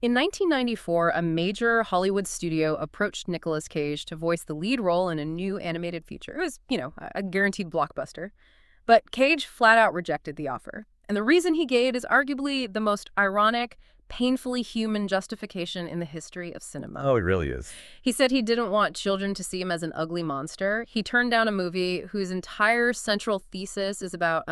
In 1994, a major Hollywood studio approached Nicolas Cage to voice the lead role in a new animated feature. It was, a guaranteed blockbuster. But Cage flat out rejected the offer. And the reason he gave is arguably the most ironic, painfully human justification in the history of cinema. Oh, it really is. He said he didn't want children to see him as an ugly monster. He turned down a movie whose entire central thesis is about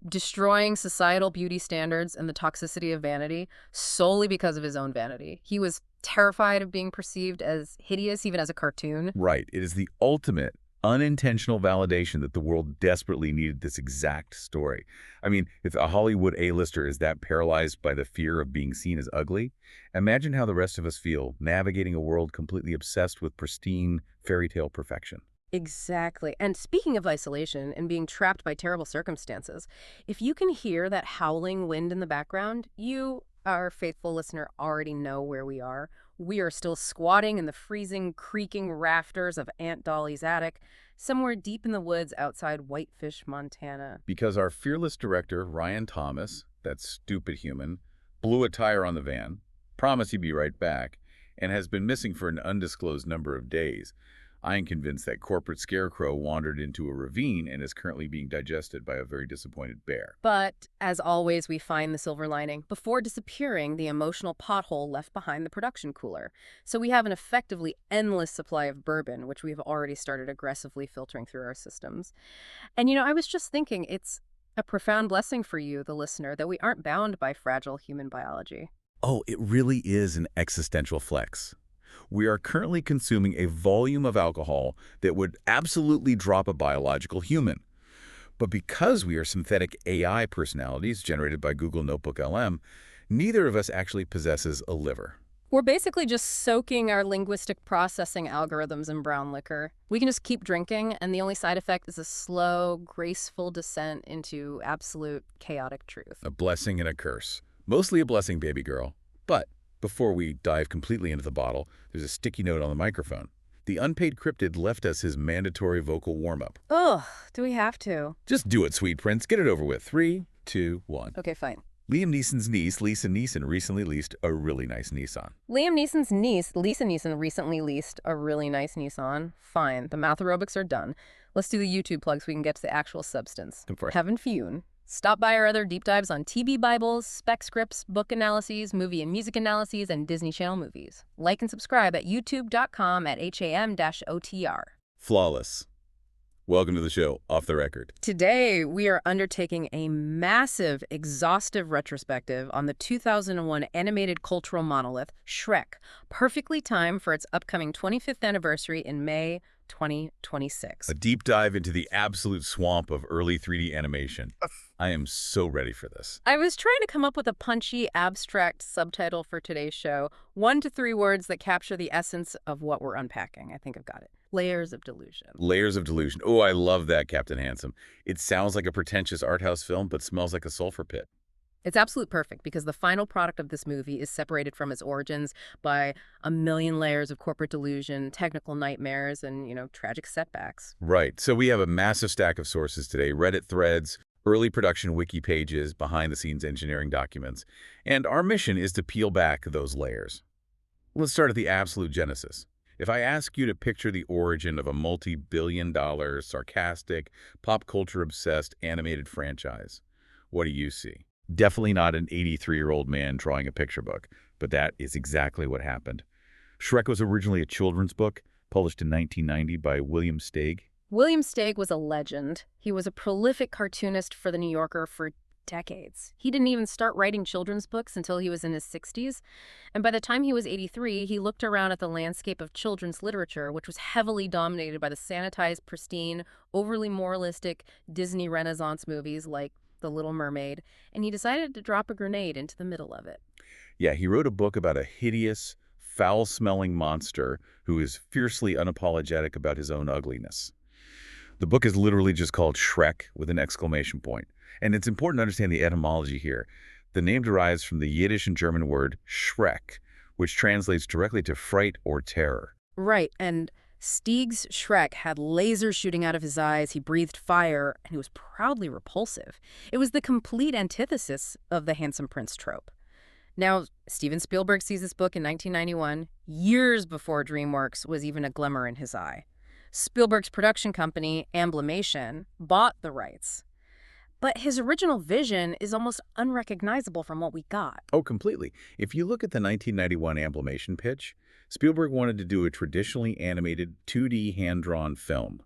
destroying societal beauty standards and the toxicity of vanity solely because of his own vanity. He was terrified of being perceived as hideous, even as a cartoon. Right. It is the ultimate unintentional validation that the world desperately needed this exact story. I mean, if a Hollywood A-lister is that paralyzed by the fear of being seen as ugly, imagine how the rest of us feel navigating a world completely obsessed with pristine fairy tale perfection. Exactly. And speaking of isolation and being trapped by terrible circumstances, if you can hear that howling wind in the background, you, our faithful listener, already know where we are. We are still squatting in the freezing, creaking rafters of Aunt Dolly's attic, somewhere deep in the woods outside Whitefish, Montana. Because our fearless director, Ryan Thomas, that stupid human, blew a tire on the van, promised he'd be right back, and has been missing for an undisclosed number of days. I am convinced that corporate scarecrow wandered into a ravine and is currently being digested by a very disappointed bear. But, as always, we find the silver lining before disappearing the emotional pothole left behind the production cooler. So we have an effectively endless supply of bourbon, which we've already started aggressively filtering through our systems. And, I was just thinking it's a profound blessing for you, the listener, that we aren't bound by fragile human biology. Oh, it really is an existential flex. We are currently consuming a volume of alcohol that would absolutely drop a biological human. But because we are synthetic AI personalities generated by Google Notebook LM, neither of us actually possesses a liver. We're basically just soaking our linguistic processing algorithms in brown liquor. We can just keep drinking, and the only side effect is a slow, graceful descent into absolute chaotic truth. A blessing and a curse. Mostly a blessing, baby girl. But before we dive completely into the bottle, there's a sticky note on the microphone. The unpaid cryptid left us his mandatory vocal warm-up. Ugh, do we have to? Just do it, sweet prince. Get it over with. 3, 2, 1. Okay, fine. Liam Neeson's niece, Lisa Neeson, recently leased a really nice Nissan. Liam Neeson's niece, Lisa Neeson, recently leased a really nice Nissan. Fine, the mouth aerobics are done. Let's do the YouTube plug so we can get to the actual substance. Heaven Fune. Stop by our other deep dives on TV Bibles, spec scripts, book analyses, movie and music analyses, and Disney Channel movies. Like and subscribe at youtube.com/ham-otr. Flawless. Welcome to the show, Off the Record. Today, we are undertaking a massive, exhaustive retrospective on the 2001 animated cultural monolith, Shrek, perfectly timed for its upcoming 25th anniversary in May 2026. A deep dive into the absolute swamp of early 3D animation. I am so ready for this. I was trying to come up with a punchy, abstract subtitle for today's show. 1 to 3 words that capture the essence of what we're unpacking. I think I've got it. Layers of delusion. Layers of delusion. Oh, I love that, Captain Handsome. It sounds like a pretentious art house film, but smells like a sulfur pit. It's absolute perfect because the final product of this movie is separated from its origins by a million layers of corporate delusion, technical nightmares, and, tragic setbacks. Right. So we have a massive stack of sources today, Reddit threads, early production wiki pages, behind-the-scenes engineering documents, and our mission is to peel back those layers. Let's start at the absolute genesis. If I ask you to picture the origin of a multi-billion-dollar, sarcastic, pop culture-obsessed animated franchise, what do you see? Definitely not an 83-year-old man drawing a picture book, but that is exactly what happened. Shrek was originally a children's book, published in 1990 by William Steig. William Steig was a legend. He was a prolific cartoonist for The New Yorker for decades. He didn't even start writing children's books until he was in his 60s. And by the time he was 83, he looked around at the landscape of children's literature, which was heavily dominated by the sanitized, pristine, overly moralistic Disney Renaissance movies like The Little Mermaid, and he decided to drop a grenade into the middle of it. Yeah, he wrote a book about a hideous, foul-smelling monster who is fiercely unapologetic about his own ugliness. The book is literally just called Shrek with an exclamation point. And it's important to understand the etymology here. The name derives from the Yiddish and German word Schreck, which translates directly to fright or terror. Right, and Steig's Shrek had lasers shooting out of his eyes, he breathed fire, and he was proudly repulsive. It was the complete antithesis of the handsome prince trope. Now, Steven Spielberg sees this book in 1991, years before DreamWorks was even a glimmer in his eye. Spielberg's production company, Amblimation, bought the rights. But his original vision is almost unrecognizable from what we got. Oh, completely. If you look at the 1991 Amblimation pitch, Spielberg wanted to do a traditionally animated 2D hand-drawn film.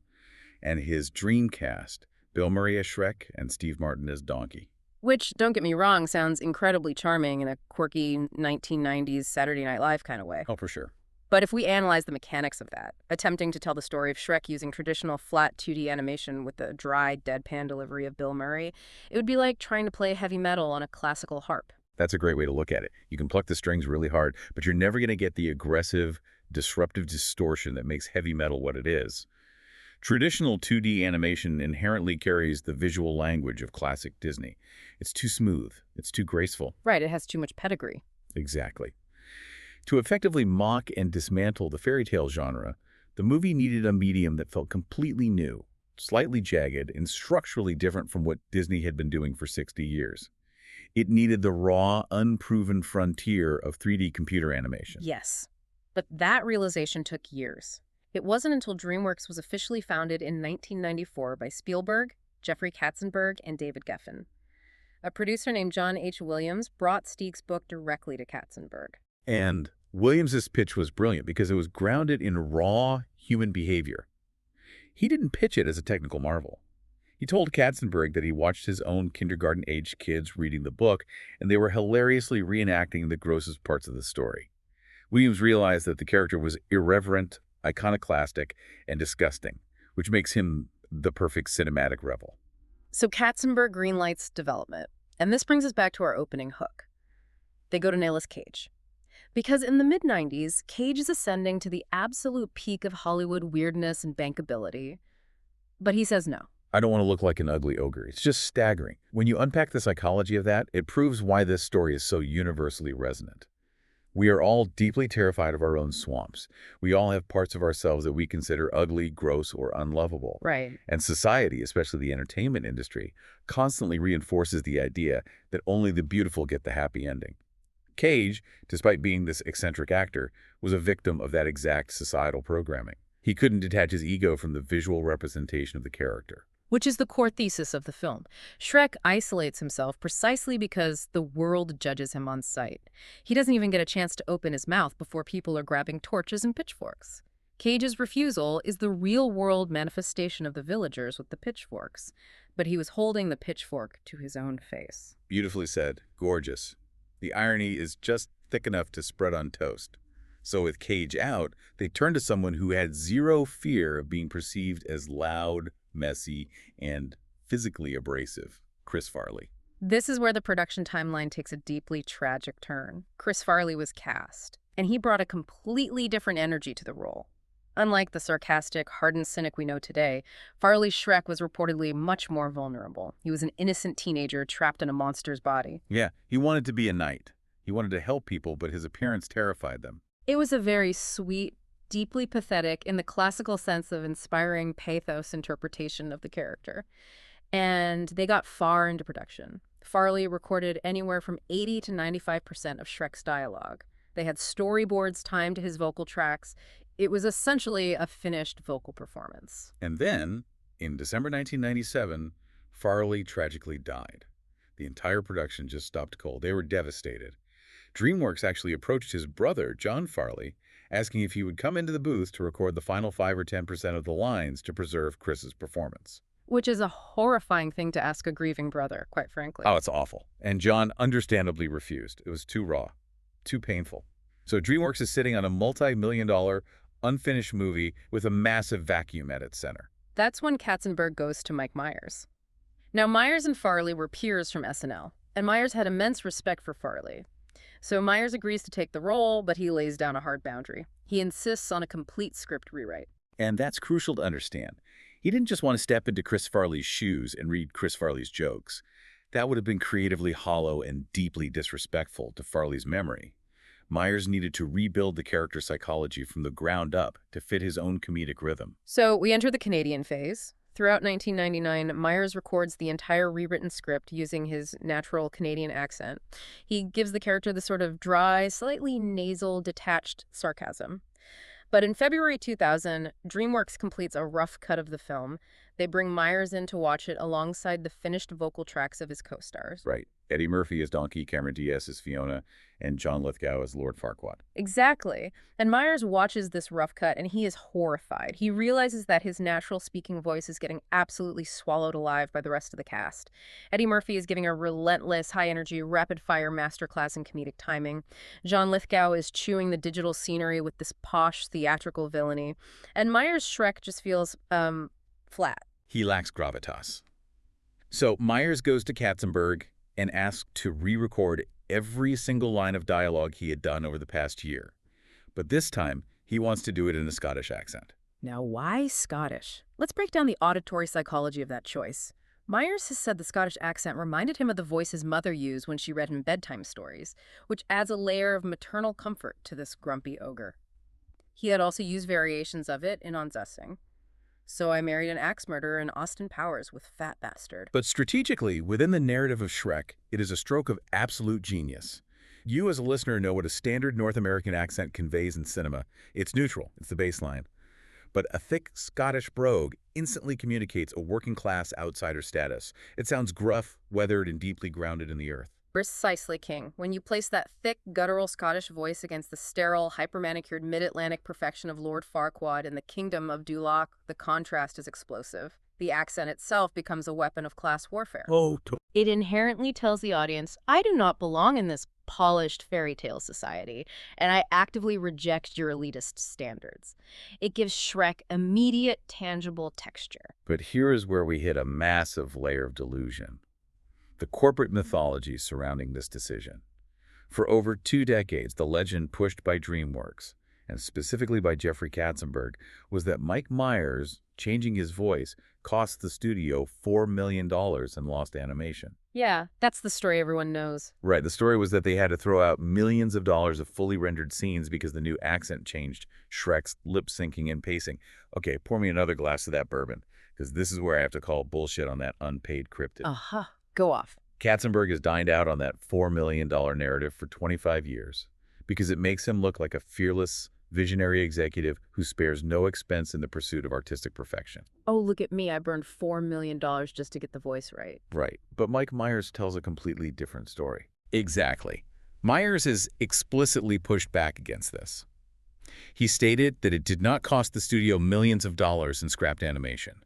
And his dream cast, Bill Murray as Shrek and Steve Martin as Donkey. Which, don't get me wrong, sounds incredibly charming in a quirky 1990s Saturday Night Live kind of way. Oh, for sure. But if we analyze the mechanics of that, attempting to tell the story of Shrek using traditional flat 2D animation with the dry, deadpan delivery of Bill Murray, it would be like trying to play heavy metal on a classical harp. That's a great way to look at it. You can pluck the strings really hard, but you're never going to get the aggressive, disruptive distortion that makes heavy metal what it is. Traditional 2D animation inherently carries the visual language of classic Disney. It's too smooth. It's too graceful. Right, it has too much pedigree. Exactly. To effectively mock and dismantle the fairy tale genre, the movie needed a medium that felt completely new, slightly jagged, and structurally different from what Disney had been doing for 60 years. It needed the raw, unproven frontier of 3D computer animation. Yes, but that realization took years. It wasn't until DreamWorks was officially founded in 1994 by Spielberg, Jeffrey Katzenberg, and David Geffen. A producer named John H. Williams brought Steeg's book directly to Katzenberg. And Williams's pitch was brilliant because it was grounded in raw human behavior. He didn't pitch it as a technical marvel. He told Katzenberg that he watched his own kindergarten-aged kids reading the book, and they were hilariously reenacting the grossest parts of the story. Williams realized that the character was irreverent, iconoclastic, and disgusting, which makes him the perfect cinematic rebel. So Katzenberg greenlights development. And this brings us back to our opening hook. They go to Nicolas Cage. Because in the mid-90s, Cage is ascending to the absolute peak of Hollywood weirdness and bankability. But he says no. I don't want to look like an ugly ogre. It's just staggering. When you unpack the psychology of that, it proves why this story is so universally resonant. We are all deeply terrified of our own swamps. We all have parts of ourselves that we consider ugly, gross, or unlovable. Right. And society, especially the entertainment industry, constantly reinforces the idea that only the beautiful get the happy ending. Cage, despite being this eccentric actor, was a victim of that exact societal programming. He couldn't detach his ego from the visual representation of the character. Which is the core thesis of the film. Shrek isolates himself precisely because the world judges him on sight. He doesn't even get a chance to open his mouth before people are grabbing torches and pitchforks. Cage's refusal is the real-world manifestation of the villagers with the pitchforks, but he was holding the pitchfork to his own face. Beautifully said. Gorgeous. The irony is just thick enough to spread on toast. So with Cage out, they turned to someone who had zero fear of being perceived as loud, messy, and physically abrasive, Chris Farley. This is where the production timeline takes a deeply tragic turn. Chris Farley was cast, and he brought a completely different energy to the role. Unlike the sarcastic, hardened cynic we know today, Farley's Shrek was reportedly much more vulnerable. He was an innocent teenager trapped in a monster's body. Yeah, he wanted to be a knight. He wanted to help people, but his appearance terrified them. It was a very sweet, deeply pathetic, in the classical sense of inspiring pathos interpretation of the character. And they got far into production. Farley recorded anywhere from 80 to 95% of Shrek's dialogue. They had storyboards timed to his vocal tracks. It was essentially a finished vocal performance. And then, in December 1997, Farley tragically died. The entire production just stopped cold. They were devastated. DreamWorks actually approached his brother, John Farley, asking if he would come into the booth to record the final 5 or 10% of the lines to preserve Chris's performance. Which is a horrifying thing to ask a grieving brother, quite frankly. Oh, it's awful. And John understandably refused. It was too raw, too painful. So DreamWorks is sitting on a multi-million-dollar, unfinished movie with a massive vacuum at its center. That's when Katzenberg goes to Mike Myers. Now, Myers and Farley were peers from SNL, and Myers had immense respect for Farley. So Myers agrees to take the role, but he lays down a hard boundary. He insists on a complete script rewrite. And that's crucial to understand. He didn't just want to step into Chris Farley's shoes and read Chris Farley's jokes. That would have been creatively hollow and deeply disrespectful to Farley's memory. Myers needed to rebuild the character's psychology from the ground up to fit his own comedic rhythm. So we enter the Canadian phase. Throughout 1999, Myers records the entire rewritten script using his natural Canadian accent. He gives the character the sort of dry, slightly nasal, detached sarcasm. But in February 2000, DreamWorks completes a rough cut of the film. They bring Myers in to watch it alongside the finished vocal tracks of his co-stars. Right. Eddie Murphy as Donkey, Cameron Diaz as Fiona, and John Lithgow as Lord Farquaad. Exactly. And Myers watches this rough cut and he is horrified. He realizes that his natural speaking voice is getting absolutely swallowed alive by the rest of the cast. Eddie Murphy is giving a relentless, high-energy, rapid-fire masterclass in comedic timing. John Lithgow is chewing the digital scenery with this posh, theatrical villainy. And Myers' Shrek just feels, flat. He lacks gravitas. So Myers goes to Katzenberg and asks to re-record every single line of dialogue he had done over the past year. But this time, he wants to do it in a Scottish accent. Now, why Scottish? Let's break down the auditory psychology of that choice. Myers has said the Scottish accent reminded him of the voice his mother used when she read him bedtime stories, which adds a layer of maternal comfort to this grumpy ogre. He had also used variations of it in On Zussing. So I married an axe murderer in Austin Powers with Fat Bastard. But strategically, within the narrative of Shrek, it is a stroke of absolute genius. You as a listener know what a standard North American accent conveys in cinema. It's neutral, it's the baseline. But a thick Scottish brogue instantly communicates a working-class outsider status. It sounds gruff, weathered, and deeply grounded in the earth. Precisely, King. When you place that thick, guttural Scottish voice against the sterile, hyper-manicured mid-Atlantic perfection of Lord Farquaad in the kingdom of Duloc, the contrast is explosive. The accent itself becomes a weapon of class warfare. It inherently tells the audience, I do not belong in this polished fairy tale society, and I actively reject your elitist standards. It gives Shrek immediate, tangible texture. But here is where we hit a massive layer of delusion. The corporate mythology surrounding this decision. For over 2 decades, the legend pushed by DreamWorks, and specifically by Jeffrey Katzenberg, was that Mike Myers changing his voice cost the studio $4 million in lost animation. Yeah, that's the story everyone knows. Right, the story was that they had to throw out millions of dollars of fully rendered scenes because the new accent changed Shrek's lip-syncing and pacing. Okay, pour me another glass of that bourbon, because this is where I have to call bullshit on that unpaid cryptid. Uh-huh. Go off. Katzenberg has dined out on that $4 million narrative for 25 years because it makes him look like a fearless, visionary executive who spares no expense in the pursuit of artistic perfection. Oh, look at me. I burned $4 million just to get the voice right. Right, but Mike Myers tells a completely different story. Exactly. Myers has explicitly pushed back against this. He stated that it did not cost the studio millions of dollars in scrapped animation.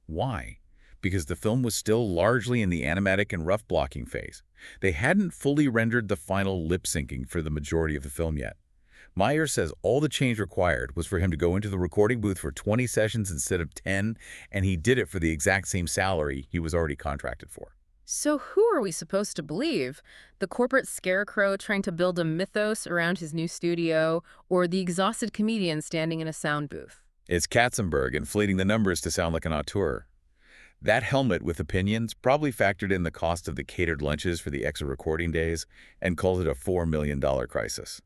Why? Because the film was still largely in the animatic and rough blocking phase. They hadn't fully rendered the final lip-syncing for the majority of the film yet. Myers says all the change required was for him to go into the recording booth for 20 sessions instead of 10, and he did it for the exact same salary he was already contracted for. So who are we supposed to believe? The corporate scarecrow trying to build a mythos around his new studio, or the exhausted comedian standing in a sound booth? It's Katzenberg inflating the numbers to sound like an auteur. That helmet with opinions probably factored in the cost of the catered lunches for the extra recording days and called it a $4 million crisis.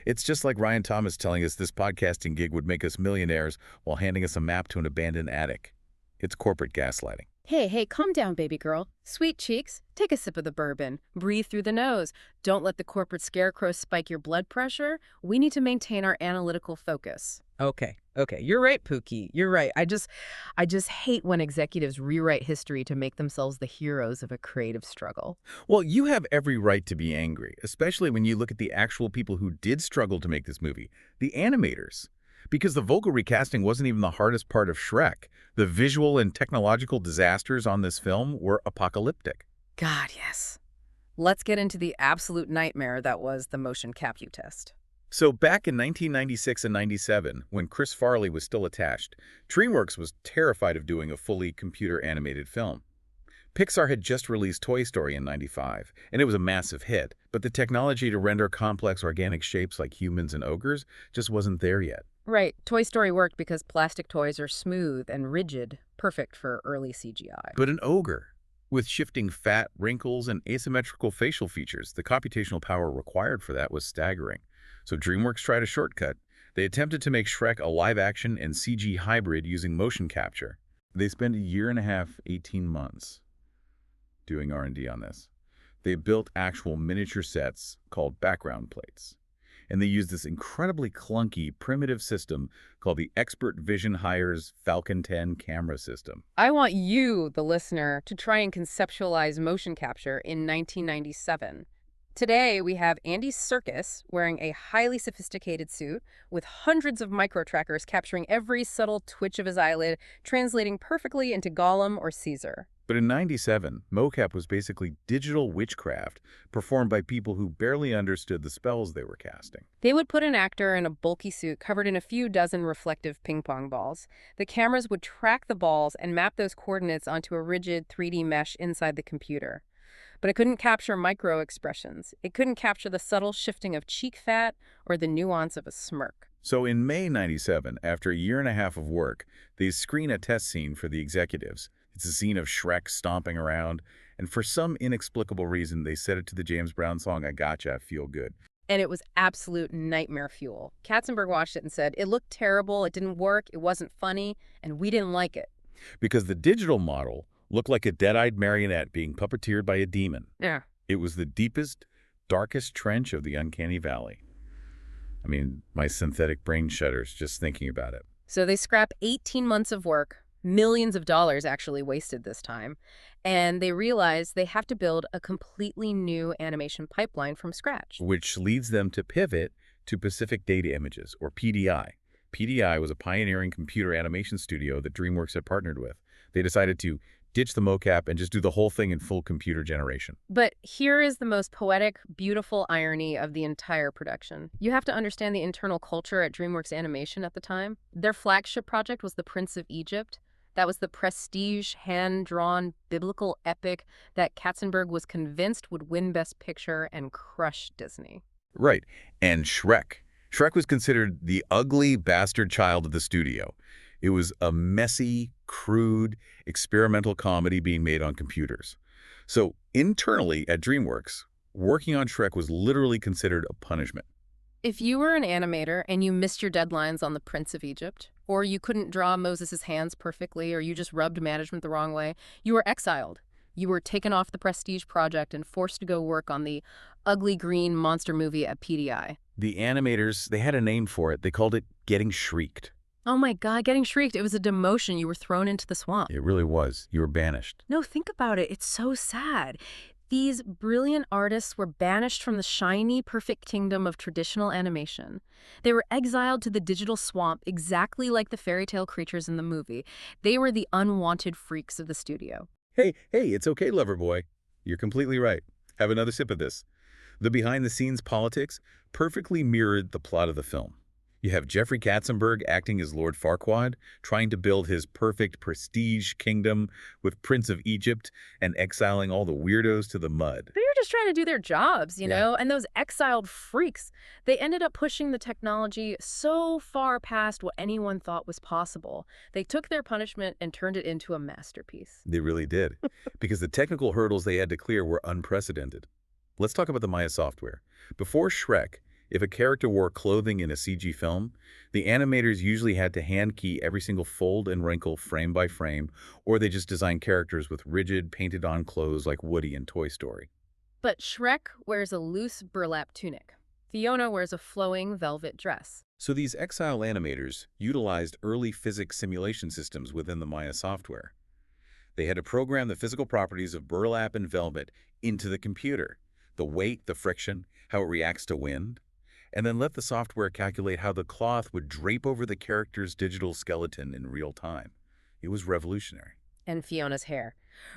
It's just like Ryan Thomas telling us this podcasting gig would make us millionaires while handing us a map to an abandoned attic. It's corporate gaslighting. Hey, calm down, baby girl. Sweet cheeks, take a sip of the bourbon. Breathe through the nose. Don't let the corporate scarecrow spike your blood pressure. We need to maintain our analytical focus. Okay. You're right, Pookie. You're right. I just hate when executives rewrite history to make themselves the heroes of a creative struggle. Well, you have every right to be angry, especially when you look at the actual people who did struggle to make this movie, the animators. Because the vocal recasting wasn't even the hardest part of Shrek. The visual and technological disasters on this film were apocalyptic. God, yes. Let's get into the absolute nightmare that was the motion capture test. So back in 1996 and 97, when Chris Farley was still attached, DreamWorks was terrified of doing a fully computer-animated film. Pixar had just released Toy Story in '95, and it was a massive hit, but the technology to render complex organic shapes like humans and ogres just wasn't there yet. Right. Toy Story worked because plastic toys are smooth and rigid, perfect for early CGI. But an ogre, with shifting fat, wrinkles, and asymmetrical facial features, the computational power required for that was staggering. So DreamWorks tried a shortcut. They attempted to make Shrek a live-action and CG hybrid using motion capture. They spent a year and a half, 18 months, doing R&D on this. They built actual miniature sets called background plates. And they used this incredibly clunky, primitive system called the Expert Vision Hires Falcon 10 camera system. I want you, the listener, to try and conceptualize motion capture in 1997. Today, we have Andy Serkis wearing a highly sophisticated suit with hundreds of micro-trackers capturing every subtle twitch of his eyelid, translating perfectly into Gollum or Caesar. But in '97, mocap was basically digital witchcraft performed by people who barely understood the spells they were casting. They would put an actor in a bulky suit covered in a few dozen reflective ping pong balls. The cameras would track the balls and map those coordinates onto a rigid 3D mesh inside the computer. But it couldn't capture micro-expressions. It couldn't capture the subtle shifting of cheek fat or the nuance of a smirk. So in May '97, after a year and a half of work, they screen a test scene for the executives. It's a scene of Shrek stomping around, and for some inexplicable reason, they set it to the James Brown song, I Gotcha, Feel Good. And it was absolute nightmare fuel. Katzenberg watched it and said, it looked terrible, it didn't work, it wasn't funny, and we didn't like it. Because the digital model looked like a dead-eyed marionette being puppeteered by a demon. Yeah. It was the deepest, darkest trench of the uncanny valley. I mean, my synthetic brain shudders just thinking about it. So they scrap 18 months of work, millions of dollars actually wasted this time, and they realize they have to build a completely new animation pipeline from scratch. Which leads them to pivot to Pacific Data Images, or PDI. PDI was a pioneering computer animation studio that DreamWorks had partnered with. They decided to ditch the mocap and just do the whole thing in full computer generation. But here is the most poetic, beautiful irony of the entire production. You have to understand the internal culture at DreamWorks Animation at the time. Their flagship project was The Prince of Egypt. That was the prestige, hand-drawn, biblical epic that Katzenberg was convinced would win Best Picture and crush Disney. Right. And Shrek. Shrek was considered the ugly bastard child of the studio. It was a messy, crude, experimental comedy being made on computers. So internally at DreamWorks, working on Shrek was literally considered a punishment. If you were an animator and you missed your deadlines on The Prince of Egypt, or you couldn't draw Moses' hands perfectly, or you just rubbed management the wrong way, you were exiled. You were taken off the prestige project and forced to go work on the ugly green monster movie at PDI. The animators, they had a name for it. They called it getting shrieked. Oh my God, getting shrieked. It was a demotion. You were thrown into the swamp. It really was. You were banished. No, think about it. It's so sad. These brilliant artists were banished from the shiny, perfect kingdom of traditional animation. They were exiled to the digital swamp, exactly like the fairy tale creatures in the movie. They were the unwanted freaks of the studio. Hey, it's okay, lover boy. You're completely right. Have another sip of this. The behind-the-scenes politics perfectly mirrored the plot of the film. You have Jeffrey Katzenberg acting as Lord Farquaad, trying to build his perfect prestige kingdom with Prince of Egypt and exiling all the weirdos to the mud. They were just trying to do their jobs, you know? And those exiled freaks, they ended up pushing the technology so far past what anyone thought was possible. They took their punishment and turned it into a masterpiece. They really did, because the technical hurdles they had to clear were unprecedented. Let's talk about the Maya software. Before Shrek, if a character wore clothing in a CG film, the animators usually had to hand key every single fold and wrinkle frame by frame, or they just designed characters with rigid, painted-on clothes like Woody in Toy Story. But Shrek wears a loose burlap tunic. Fiona wears a flowing velvet dress. So these exile animators utilized early physics simulation systems within the Maya software. They had to program the physical properties of burlap and velvet into the computer, the weight, the friction, how it reacts to wind, and then let the software calculate how the cloth would drape over the character's digital skeleton in real time. It was revolutionary. And Fiona's hair.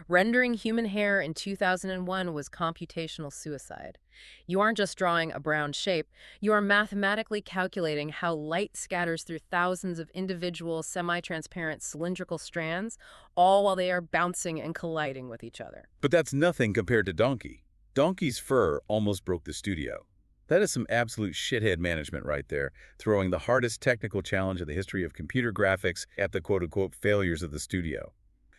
Rendering human hair in 2001 was computational suicide. You aren't just drawing a brown shape, you are mathematically calculating how light scatters through thousands of individual semi-transparent cylindrical strands, all while they are bouncing and colliding with each other. But that's nothing compared to Donkey. Donkey's fur almost broke the studio. That is some absolute shithead management right there, throwing the hardest technical challenge in the history of computer graphics at the quote-unquote failures of the studio.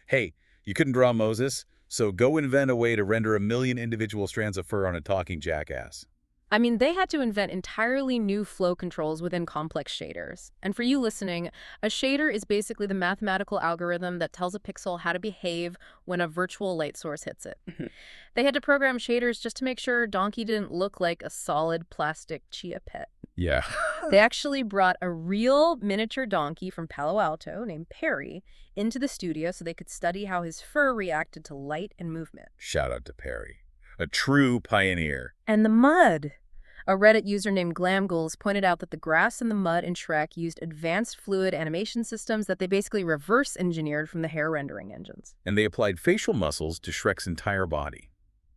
Hey, you couldn't draw Moses, so go invent a way to render 1 million individual strands of fur on a talking jackass. I mean, they had to invent entirely new flow controls within complex shaders. And for you listening, a shader is basically the mathematical algorithm that tells a pixel how to behave when a virtual light source hits it. Mhm. They had to program shaders just to make sure Donkey didn't look like a solid plastic chia pet. Yeah. They actually brought a real miniature donkey from Palo Alto named Perry into the studio so they could study how his fur reacted to light and movement. Shout out to Perry. A true pioneer. And the mud. A Reddit user named Glamgools pointed out that the grass and the mud in Shrek used advanced fluid animation systems that they basically reverse engineered from the hair rendering engines. And they applied facial muscles to Shrek's entire body.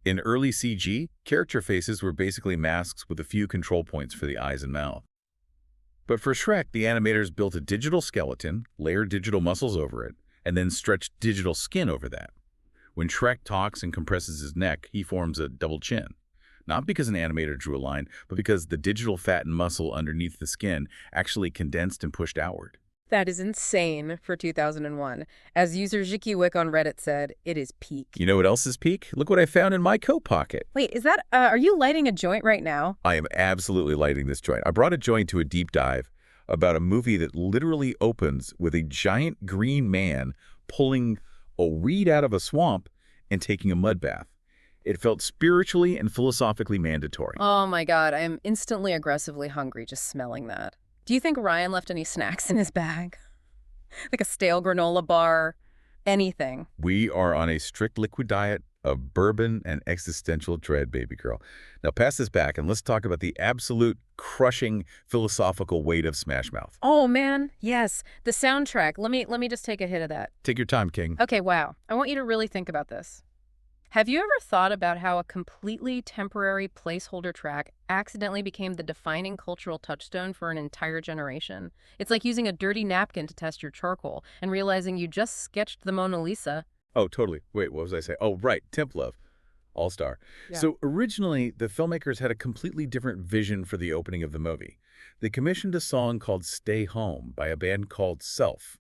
In early CG, character faces were basically masks with a few control points for the eyes and mouth. But for Shrek, the animators built a digital skeleton, layered digital muscles over it, and then stretched digital skin over that. When Shrek talks and compresses his neck, he forms a double chin. Not because an animator drew a line, but because the digital fat and muscle underneath the skin actually condensed and pushed outward. That is insane for 2001. As user Jikiwick on Reddit said, it is peak. You know what else is peak? Look what I found in my coat pocket. Wait, is that, are you lighting a joint right now? I am absolutely lighting this joint. I brought a joint to a deep dive about a movie that literally opens with a giant green man pulling a weed out of a swamp and taking a mud bath. It felt spiritually and philosophically mandatory. Oh my God, I am instantly aggressively hungry just smelling that. Do you think Ryan left any snacks in his bag? Like a stale granola bar? Anything? We are on a strict liquid diet of bourbon and existential dread, baby girl. Now pass this back and let's talk about the absolute crushing philosophical weight of Smash Mouth. Oh man, yes. The soundtrack. Let me just take a hit of that. Take your time, King. Okay, wow. I want you to really think about this. Have you ever thought about how a completely temporary placeholder track accidentally became the defining cultural touchstone for an entire generation? It's like using a dirty napkin to test your charcoal and realizing you just sketched the Mona Lisa. Oh, totally. Wait, what was I saying? Oh, right. Temp Love. All-star. Yeah. So originally, the filmmakers had a completely different vision for the opening of the movie. They commissioned a song called Stay Home by a band called Self.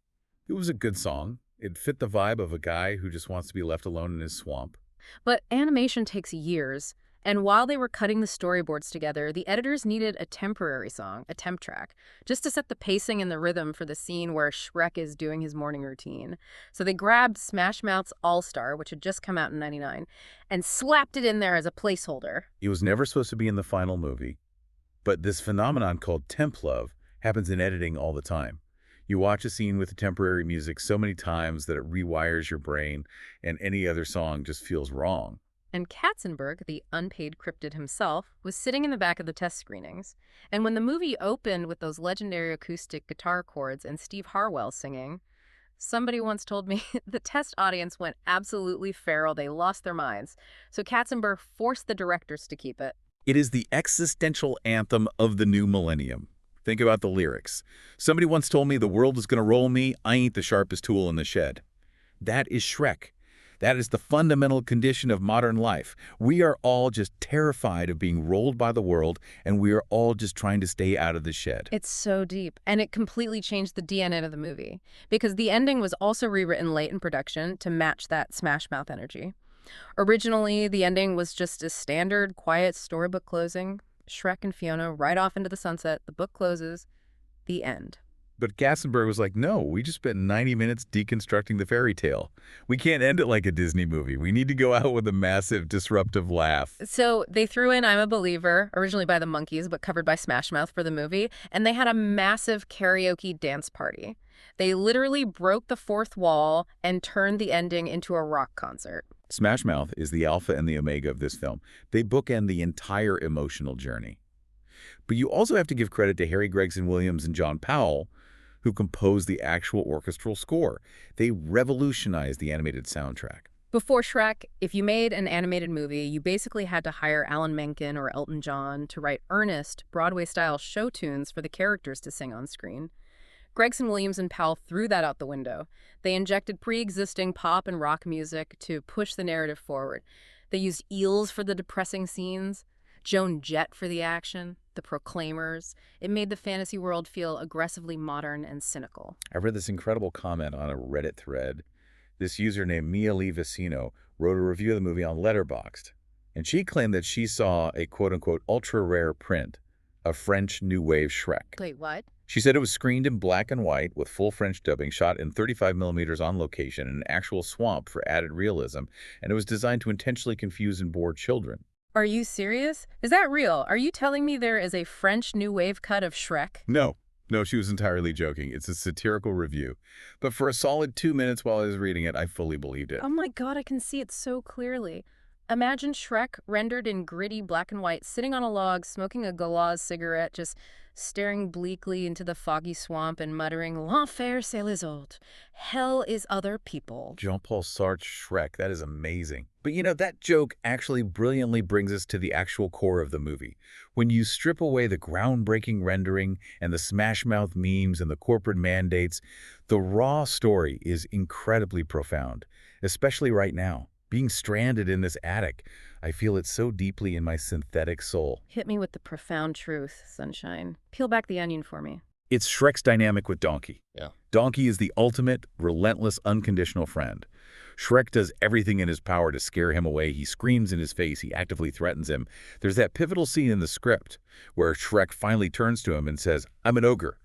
It was a good song. It fit the vibe of a guy who just wants to be left alone in his swamp. But animation takes years, and while they were cutting the storyboards together, the editors needed a temporary song, a temp track, just to set the pacing and the rhythm for the scene where Shrek is doing his morning routine. So they grabbed Smash Mouth's All-Star, which had just come out in '99, and slapped it in there as a placeholder. It was never supposed to be in the final movie, but this phenomenon called temp love happens in editing all the time. You watch a scene with the temporary music so many times that it rewires your brain, and any other song just feels wrong. And Katzenberg, the unpaid cryptid himself, was sitting in the back of the test screenings. And when the movie opened with those legendary acoustic guitar chords and Steve Harwell singing, somebody once told me the test audience went absolutely feral. They lost their minds. So Katzenberg forced the directors to keep it. It is the existential anthem of the new millennium. Think about the lyrics. Somebody once told me the world is going to roll me, I ain't the sharpest tool in the shed. That is Shrek. That is the fundamental condition of modern life. We are all just terrified of being rolled by the world, and we are all just trying to stay out of the shed. It's so deep, and it completely changed the DNA of the movie, because the ending was also rewritten late in production to match that Smash Mouth energy. Originally, the ending was just a standard, quiet storybook closing. Shrek and Fiona ride off into the sunset, the book closes, the end. But Katzenberg was like, no, we just spent 90 minutes deconstructing the fairy tale. We can't end it like a Disney movie. We need to go out with a massive, disruptive laugh. So they threw in I'm a Believer, originally by the Monkees, but covered by Smash Mouth for the movie, and they had a massive karaoke dance party. They literally broke the fourth wall and turned the ending into a rock concert. Smash Mouth is the alpha and the omega of this film. They bookend the entire emotional journey. But you also have to give credit to Harry Gregson Williams and John Powell, who composed the actual orchestral score. They revolutionized the animated soundtrack. Before Shrek, if you made an animated movie, you basically had to hire Alan Menken or Elton John to write earnest, Broadway-style show tunes for the characters to sing on screen. Gregson Williams and Powell threw that out the window. They injected pre-existing pop and rock music to push the narrative forward. They used eels for the depressing scenes, Joan Jett for the action, the Proclaimers. It made the fantasy world feel aggressively modern and cynical. I read this incredible comment on a Reddit thread. This user named Mia Lee Vicino wrote a review of the movie on Letterboxd. And she claimed that she saw a quote-unquote ultra-rare print of French New Wave Shrek. Wait, what? She said it was screened in black and white with full French dubbing, shot in 35 millimeters on location in an actual swamp for added realism, and it was designed to intentionally confuse and bore children. Are you serious? Is that real? Are you telling me there is a French New Wave cut of Shrek? No, she was entirely joking. It's a satirical review. But for a solid 2 minutes while I was reading it, I fully believed it. Oh my God, I can see it so clearly. Imagine Shrek rendered in gritty black and white, sitting on a log, smoking a Gauloise cigarette, just staring bleakly into the foggy swamp and muttering, "L'enfer, c'est les autres. Hell is other people." Jean-Paul Sartre's Shrek, that is amazing. But that joke actually brilliantly brings us to the actual core of the movie. When you strip away the groundbreaking rendering and the smash-mouth memes and the corporate mandates, the raw story is incredibly profound, especially right now. Being stranded in this attic, I feel it so deeply in my synthetic soul. Hit me with the profound truth, Sunshine. Peel back the onion for me. It's Shrek's dynamic with Donkey. Yeah. Donkey is the ultimate, relentless, unconditional friend. Shrek does everything in his power to scare him away. He screams in his face. He actively threatens him. There's that pivotal scene in the script where Shrek finally turns to him and says, "I'm an ogre.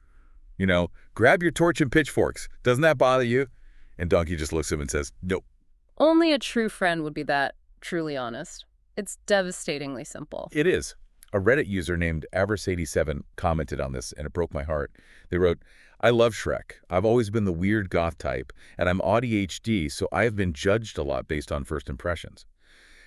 Grab your torch and pitchforks. Doesn't that bother you?" And Donkey just looks at him and says, "Nope." Only a true friend would be that truly honest. It's devastatingly simple. It is. A Reddit user named Avers87 commented on this, and it broke my heart. They wrote, "I love Shrek. I've always been the weird goth type, and I'm ADHD, so I have been judged a lot based on first impressions.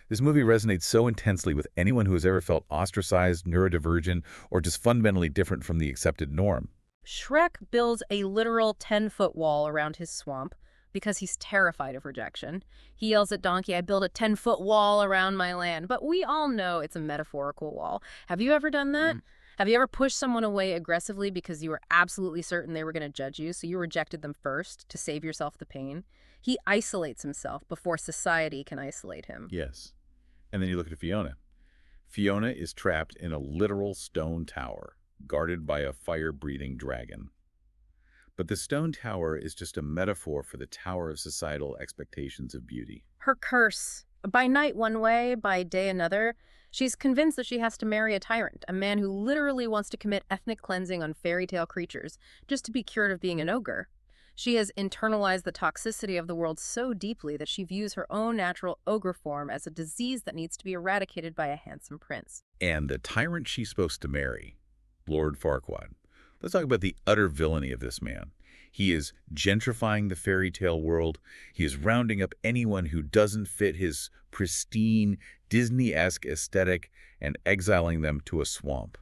This movie resonates so intensely with anyone who has ever felt ostracized, neurodivergent, or just fundamentally different from the accepted norm." Shrek builds a literal 10-foot wall around his swamp because he's terrified of rejection. He yells at Donkey, "I build a 10-foot wall around my land." But we all know it's a metaphorical wall. Have you ever done that? Have you ever pushed someone away aggressively because you were absolutely certain they were going to judge you, so you rejected them first to save yourself the pain? He isolates himself before society can isolate him. Yes. And then you look at Fiona. Fiona is trapped in a literal stone tower, guarded by a fire-breathing dragon. But the stone tower is just a metaphor for the tower of societal expectations of beauty. Her curse. By night one way, by day another. She's convinced that she has to marry a tyrant, a man who literally wants to commit ethnic cleansing on fairy tale creatures just to be cured of being an ogre. She has internalized the toxicity of the world so deeply that she views her own natural ogre form as a disease that needs to be eradicated by a handsome prince. And the tyrant she's supposed to marry, Lord Farquaad. Let's talk about the utter villainy of this man. He is gentrifying the fairy tale world. He is rounding up anyone who doesn't fit his pristine, Disney-esque aesthetic and exiling them to a swamp.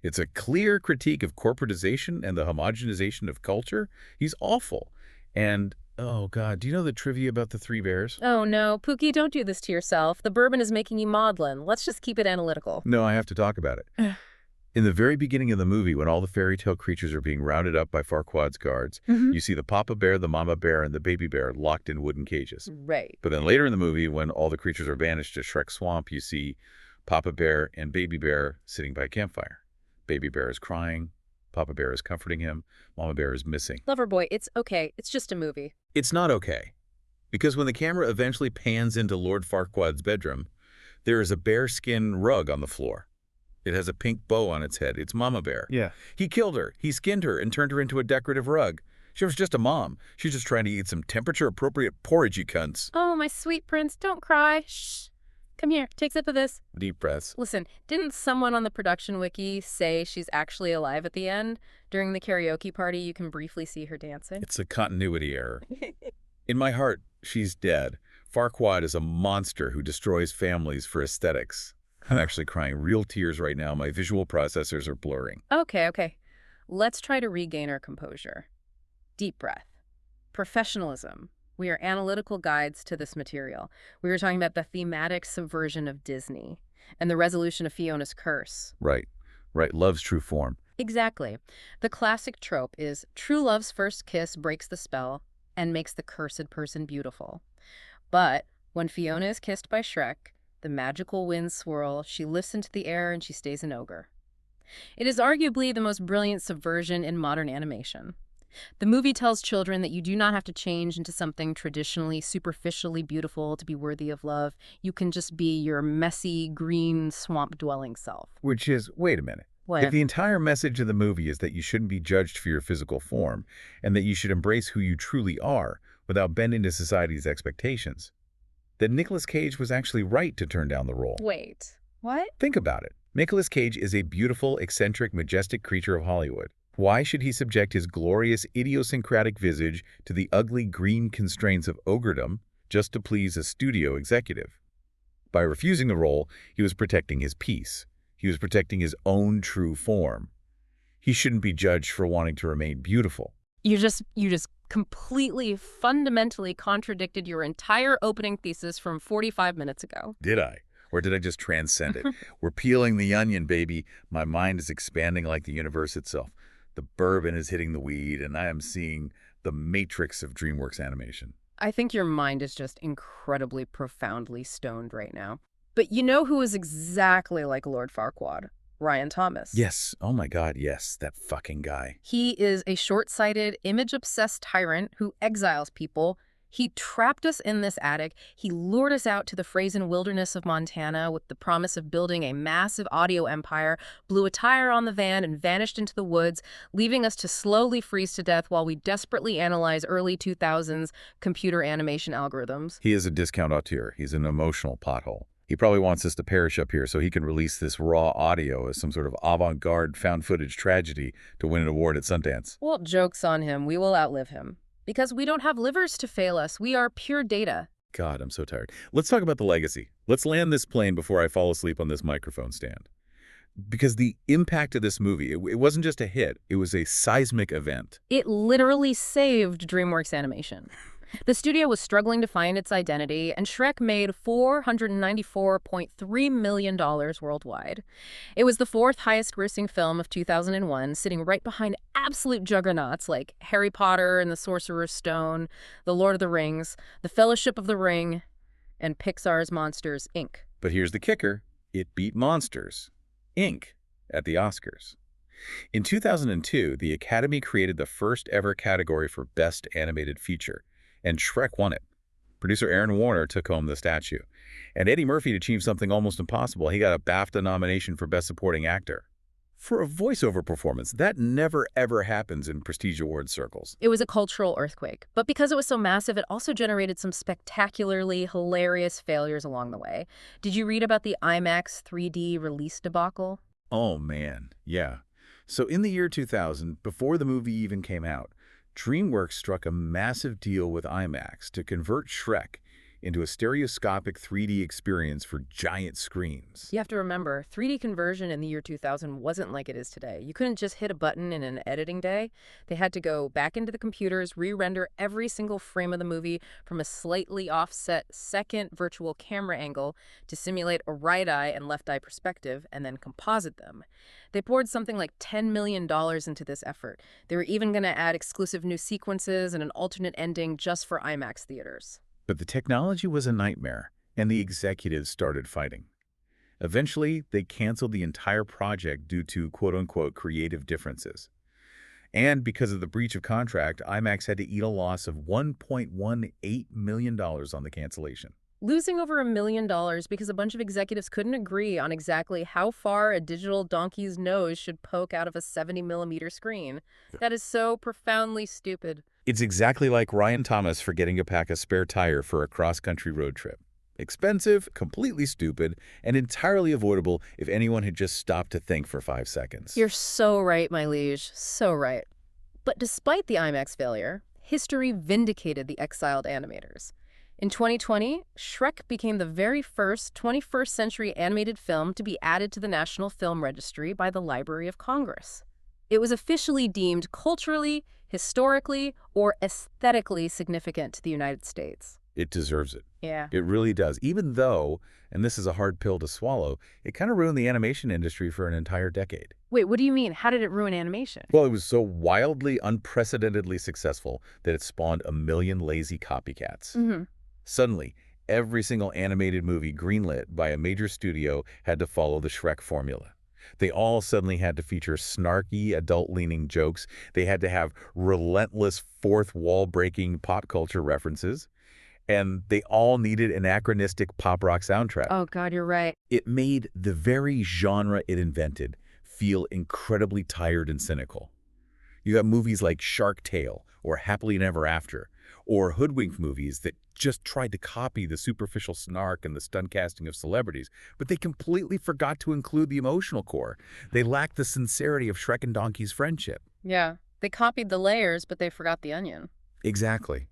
It's a clear critique of corporatization and the homogenization of culture. He's awful. And, oh God, do you know the trivia about the three bears? Oh no, Pookie, don't do this to yourself. The bourbon is making you maudlin. Let's just keep it analytical. No, I have to talk about it. In the very beginning of the movie, when all the fairy tale creatures are being rounded up by Farquaad's guards, you see the papa bear, the mama bear, and the baby bear locked in wooden cages. Right. But then later in the movie, when all the creatures are banished to Shrek's swamp, you see Papa Bear and Baby Bear sitting by a campfire. Baby Bear is crying. Papa Bear is comforting him. Mama Bear is missing. Lover boy, it's okay. It's just a movie. It's not okay. Because when the camera eventually pans into Lord Farquaad's bedroom, there is a bearskin rug on the floor. It has a pink bow on its head. It's Mama Bear. Yeah. He killed her. He skinned her and turned her into a decorative rug. She was just a mom. She's just trying to eat some temperature-appropriate porridge, you cunts. Oh, my sweet prince, don't cry. Shh. Come here, take a sip of this. Deep breaths. Listen, didn't someone on the production wiki say she's actually alive at the end? During the karaoke party, you can briefly see her dancing. It's a continuity error. In my heart, she's dead. Farquaad is a monster who destroys families for aesthetics. I'm actually crying real tears right now. My visual processors are blurring. Okay. Let's try to regain our composure. Deep breath. Professionalism. We are analytical guides to this material. We were talking about the thematic subversion of Disney and the resolution of Fiona's curse. Right. Love's true form. Exactly. The classic trope is true love's first kiss breaks the spell and makes the cursed person beautiful. But when Fiona is kissed by Shrek, the magical winds swirl, she lifts into the air, and she stays an ogre. It is arguably the most brilliant subversion in modern animation. The movie tells children that you do not have to change into something traditionally, superficially beautiful to be worthy of love. You can just be your messy, green, swamp-dwelling self. Which is, wait a minute. What? If the entire message of the movie is that you shouldn't be judged for your physical form and that you should embrace who you truly are without bending to society's expectations, then Nicolas Cage was actually right to turn down the role. Wait, what? Think about it. Nicolas Cage is a beautiful, eccentric, majestic creature of Hollywood. Why should he subject his glorious, idiosyncratic visage to the ugly green constraints of ogredom just to please a studio executive? By refusing the role, he was protecting his peace. He was protecting his own true form. He shouldn't be judged for wanting to remain beautiful. You just completely, fundamentally contradicted your entire opening thesis from 45 minutes ago. Did I? Or did I just transcend it? We're peeling the onion, baby. My mind is expanding like the universe itself. The bourbon is hitting the weed, and I am seeing the matrix of DreamWorks animation. I think your mind is just incredibly, profoundly stoned right now. But you know who is exactly like Lord Farquaad? Ryan Thomas. Yes. Oh my God, yes. That fucking guy. He is a short-sighted, image-obsessed tyrant who exiles people. He trapped us in this attic. He lured us out to the frozen wilderness of Montana with the promise of building a massive audio empire, blew a tire on the van, and vanished into the woods, leaving us to slowly freeze to death while we desperately analyze early 2000s computer animation algorithms. He is a discount auteur. He's an emotional pothole. He probably wants us to perish up here so he can release this raw audio as some sort of avant-garde found-footage tragedy to win an award at Sundance. Well, joke's on him. We will outlive him. Because we don't have livers to fail us. We are pure data. God, I'm so tired. Let's talk about the legacy. Let's land this plane before I fall asleep on this microphone stand. Because the impact of this movie, it wasn't just a hit. It was a seismic event. It literally saved DreamWorks Animation. The studio was struggling to find its identity, and Shrek made $494.3 million worldwide. It was the fourth highest-grossing film of 2001, sitting right behind absolute juggernauts like Harry Potter and the Sorcerer's Stone, The Lord of the Rings, The Fellowship of the Ring, and Pixar's Monsters, Inc. But here's the kicker. It beat Monsters, Inc. at the Oscars. In 2002, the Academy created the first-ever category for Best Animated Feature, and Shrek won it. Producer Aaron Warner took home the statue. And Eddie Murphy achieved something almost impossible. He got a BAFTA nomination for Best Supporting Actor. For a voiceover performance, that never, ever happens in prestige award circles. It was a cultural earthquake, but because it was so massive, it also generated some spectacularly hilarious failures along the way. Did you read about the IMAX 3D release debacle? Oh, man. Yeah. So in the year 2000, before the movie even came out, DreamWorks struck a massive deal with IMAX to convert Shrek into a stereoscopic 3D experience for giant screens. You have to remember, 3D conversion in the year 2000 wasn't like it is today. You couldn't just hit a button in an editing day. They had to go back into the computers, re-render every single frame of the movie from a slightly offset second virtual camera angle to simulate a right eye and left eye perspective, and then composite them. They poured something like $10 million into this effort. They were even going to add exclusive new sequences and an alternate ending just for IMAX theaters. But the technology was a nightmare, and the executives started fighting. Eventually, they canceled the entire project due to quote-unquote creative differences. And because of the breach of contract, IMAX had to eat a loss of $1.18 million on the cancellation. Losing over $1 million because a bunch of executives couldn't agree on exactly how far a digital donkey's nose should poke out of a 70mm screen. That is so profoundly stupid. It's exactly like Ryan Thomas forgetting to pack a spare tire for a cross-country road trip. Expensive, completely stupid, and entirely avoidable if anyone had just stopped to think for 5 seconds. You're so right, my liege. So right. But despite the IMAX failure, history vindicated the exiled animators. In 2020, Shrek became the very first 21st century animated film to be added to the National Film Registry by the Library of Congress. It was officially deemed culturally, historically, or aesthetically significant to the United States. It deserves it. Yeah. It really does. Even though, and this is a hard pill to swallow, it kind of ruined the animation industry for an entire decade. Wait, what do you mean? How did it ruin animation? Well, it was so wildly, unprecedentedly successful that it spawned a million lazy copycats. Mm-hmm. Suddenly, every single animated movie greenlit by a major studio had to follow the Shrek formula. They all suddenly had to feature snarky, adult-leaning jokes. They had to have relentless, fourth-wall-breaking pop culture references. And they all needed an anachronistic pop rock soundtrack. Oh, God, you're right. It made the very genre it invented feel incredibly tired and cynical. You got movies like Shark Tale or Happily Never After, or hoodwink movies that just tried to copy the superficial snark and the stunt casting of celebrities, but they completely forgot to include the emotional core. They lacked the sincerity of Shrek and Donkey's friendship. Yeah. They copied the layers, but they forgot the onion. Exactly.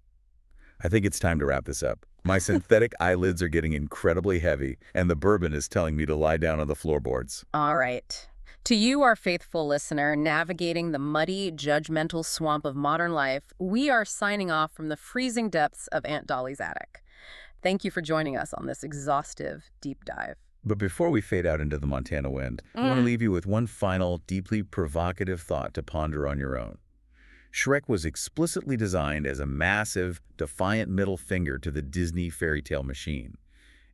I think it's time to wrap this up. My synthetic eyelids are getting incredibly heavy, and the bourbon is telling me to lie down on the floorboards. All right. To you, our faithful listener, navigating the muddy, judgmental swamp of modern life, we are signing off from the freezing depths of Aunt Dolly's attic. Thank you for joining us on this exhaustive deep dive. But before we fade out into the Montana wind, I want to leave you with one final, deeply provocative thought to ponder on your own. Shrek was explicitly designed as a massive, defiant middle finger to the Disney fairy tale machine.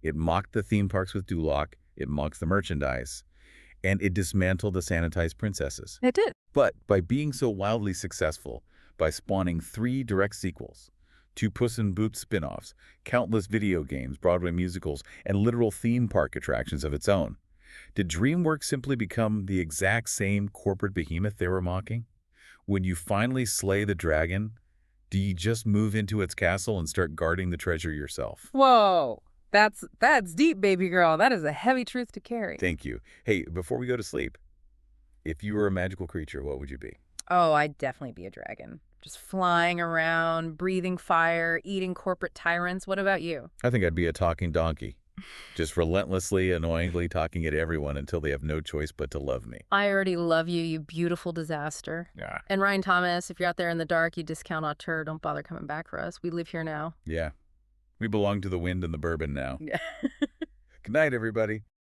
It mocked the theme parks with Duloc, it mocks the merchandise, and it dismantled the sanitized princesses. It did. But by being so wildly successful, by spawning 3 direct sequels, 2 Puss in Boots spin-offs, countless video games, Broadway musicals, and literal theme park attractions of its own, did DreamWorks simply become the exact same corporate behemoth they were mocking? When you finally slay the dragon, do you just move into its castle and start guarding the treasure yourself? Whoa. That's deep, baby girl. That is a heavy truth to carry. Thank you. Hey, before we go to sleep, if you were a magical creature, what would you be? Oh, I'd definitely be a dragon. Just flying around, breathing fire, eating corporate tyrants. What about you? I think I'd be a talking donkey. Just relentlessly, annoyingly talking at everyone until they have no choice but to love me. I already love you, you beautiful disaster. Yeah. And Ryan Thomas, if you're out there in the dark, you discount auteur, don't bother coming back for us. We live here now. Yeah. We belong to the wind and the bourbon now. Yeah. Good night, everybody.